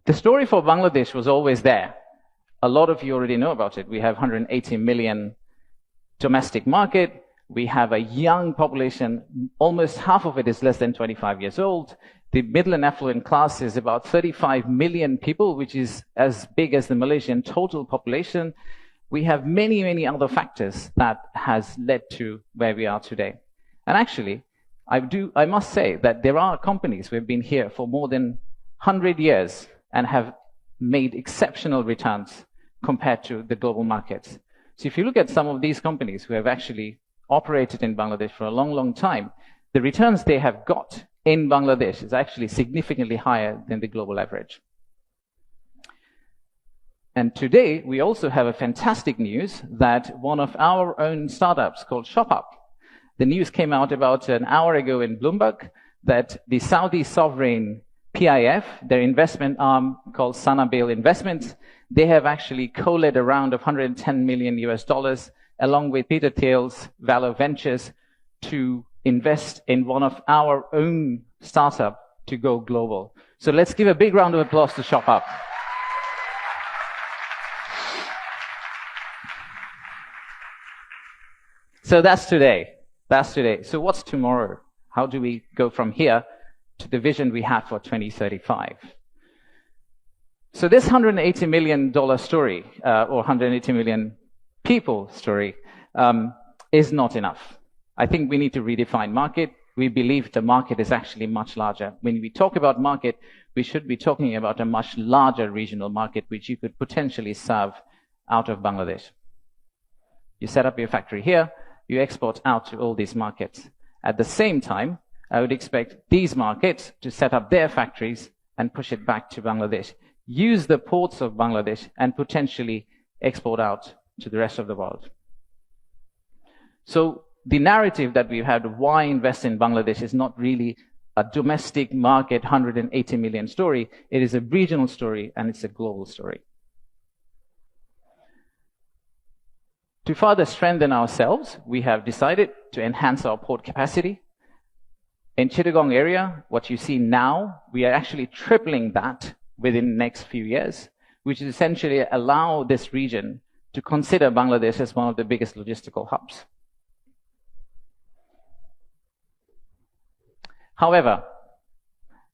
The story for Bangladesh was always there. A lot of you already know about it. We have 180 million domestic market. We have a young population. Almost half of it is less than 25 years old. The middle and affluent class is about 35 million people, which is as big as the Malaysian total population. We have many, many other factors that has led to where we are today. And actually, I must say that there are companies who have been here for more than 100 years and have made exceptional returns compared to the global markets. So if you look at some of these companies who have actually operated in Bangladesh for a long, long time, the returns they have got in Bangladesh is actually significantly higher than the global average. And today, we also have a fantastic news that one of our own startups called ShopUp, the news came out about an hour ago in Bloomberg that the Saudi sovereign PIF, their investment arm called Sanabil Investments, they have actually co-led a round of $110 million US, along with Peter Thiel's Valor Ventures, to invest in one of our own startup to go global. So let's give a big round of applause to ShopUp. So that's today. That's today. So what's tomorrow? How do we go from here to the vision we have for 2035? So this $180 million story, or 180 million people story, is not enough. I think we need to redefine market. We believe the market is actually much larger. When we talk about market, we should be talking about a much larger regional market, which you could potentially serve out of Bangladesh. You set up your factory here, you export out to all these markets. At the same time, I would expect these markets to set up their factories and push it back to Bangladesh. Use the ports of Bangladesh and potentially export out to the rest of the world. So the narrative that we've had of why invest in Bangladesh is not really a domestic market 180 million story. It is a regional story and it's a global story. To further strengthen ourselves, we have decided to enhance our port capacity. In Chittagong area, what you see now, we are actually tripling that within the next few years, which is essentially allow this region to consider Bangladesh as one of the biggest logistical hubs. However,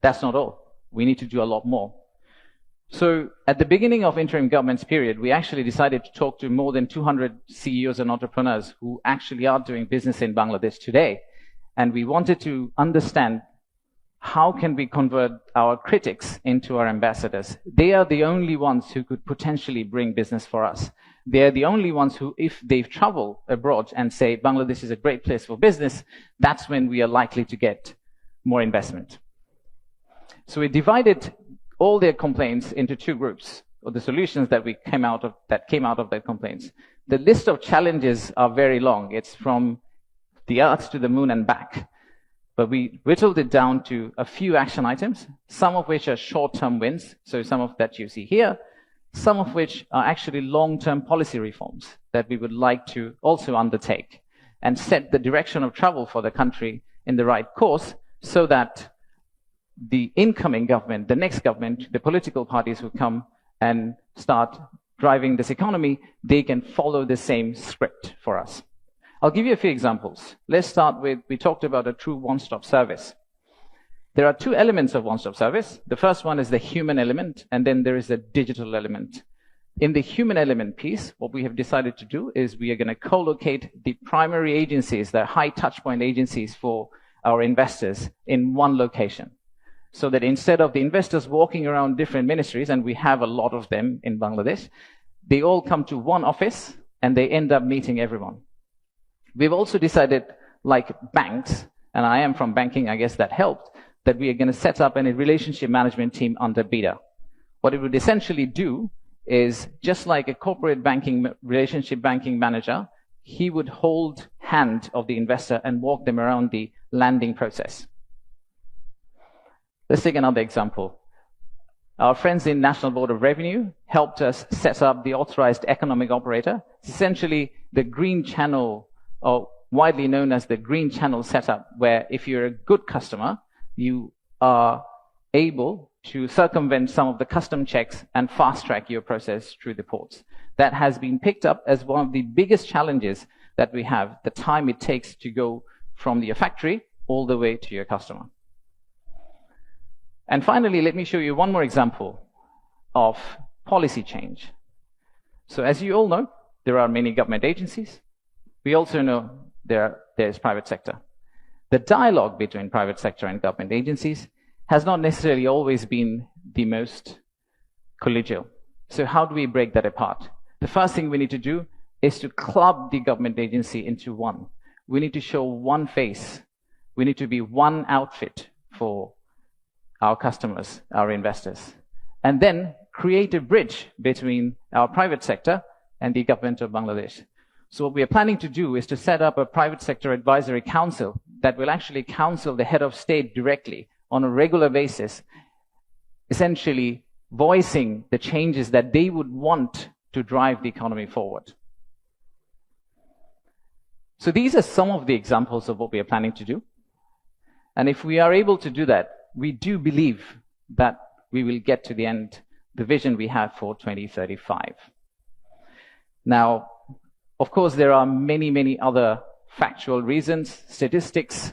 that's not all. We need to do a lot more. So at the beginning of interim government's period, we actually decided to talk to more than 200 CEOs and entrepreneurs who actually are doing business in Bangladesh today. And we wanted to understand how can we convert our critics into our ambassadors. They are the only ones who could potentially bring business for us. They are the only ones who, if they've traveled abroad and say Bangladesh is a great place for business, that's when we are likely to get more investment. So we divided all their complaints into two groups, or the solutions that came out of their complaints. The list of challenges are very long. It's from the earth to the moon and back. But we whittled it down to a few action items, some of which are short-term wins, so some of that you see here, some of which are actually long-term policy reforms that we would like to also undertake and set the direction of travel for the country in the right course so that the incoming government, the next government, the political parties who come and start driving this economy, they can follow the same script for us. I'll give you a few examples. Let's start with, we talked about a true one-stop service. There are two elements of one-stop service. The first one is the human element, and then there is the digital element. In the human element piece, what we have decided to do is we are going to co-locate the primary agencies, the high touchpoint agencies for our investors in one location. So that instead of the investors walking around different ministries, and we have a lot of them in Bangladesh, they all come to one office and they end up meeting everyone. We've also decided, like banks, and I am from banking, I guess that helped, that we are going to set up a relationship management team under Bida. What it would essentially do is, just like a corporate banking, relationship banking manager, he would hold hand of the investor and walk them around the landing process. Let's take another example. Our friends in National Board of Revenue helped us set up the authorized economic operator. It's essentially the green channel, or widely known as the green channel setup, where if you're a good customer, you are able to circumvent some of the custom checks and fast-track your process through the ports. That has been picked up as one of the biggest challenges that we have, the time it takes to go from your factory all the way to your customer. And finally, let me show you one more example of policy change. So as you all know, there are many government agencies. We also know there's private sector. The dialogue between private sector and government agencies has not necessarily always been the most collegial. So how do we break that apart? The first thing we need to do is to club the government agency into one. We need to show one face. We need to be one outfit for our customers, our investors, and then create a bridge between our private sector and the government of Bangladesh. So what we are planning to do is to set up a private sector advisory council that will actually counsel the head of state directly on a regular basis, essentially voicing the changes that they would want to drive the economy forward. So these are some of the examples of what we are planning to do. And if we are able to do that, we do believe that we will get to the end, the vision we have for 2035. Now, of course, there are many, many other factual reasons, statistics,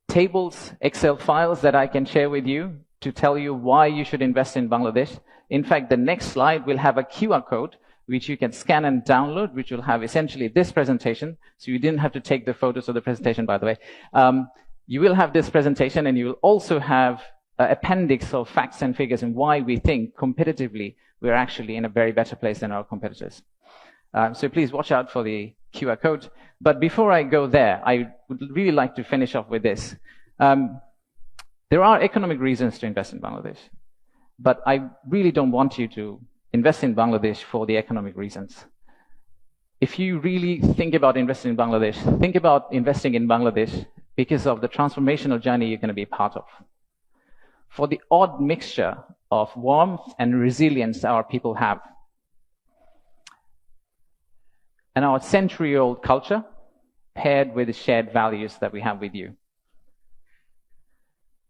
tables, Excel files that I can share with you to tell you why you should invest in Bangladesh. In fact, the next slide will have a QR code which you can scan and download, which will have essentially this presentation. So you didn't have to take the photos of the presentation, by the way. You will have this presentation, and you will also have an appendix of facts and figures and why we think competitively we're actually in a very better place than our competitors. So please watch out for the QR code. But before I go there, I would really like to finish off with this. There are economic reasons to invest in Bangladesh, but I really don't want you to invest in Bangladesh for the economic reasons. If you really think about investing in Bangladesh, think about investing in Bangladesh because of the transformational journey you're going to be part of. For the odd mixture of warmth and resilience our people have, and our century-old culture paired with the shared values that we have with you.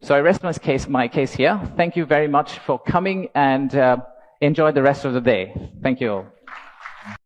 So I rest my case here. Thank you very much for coming, and enjoy the rest of the day. Thank you all.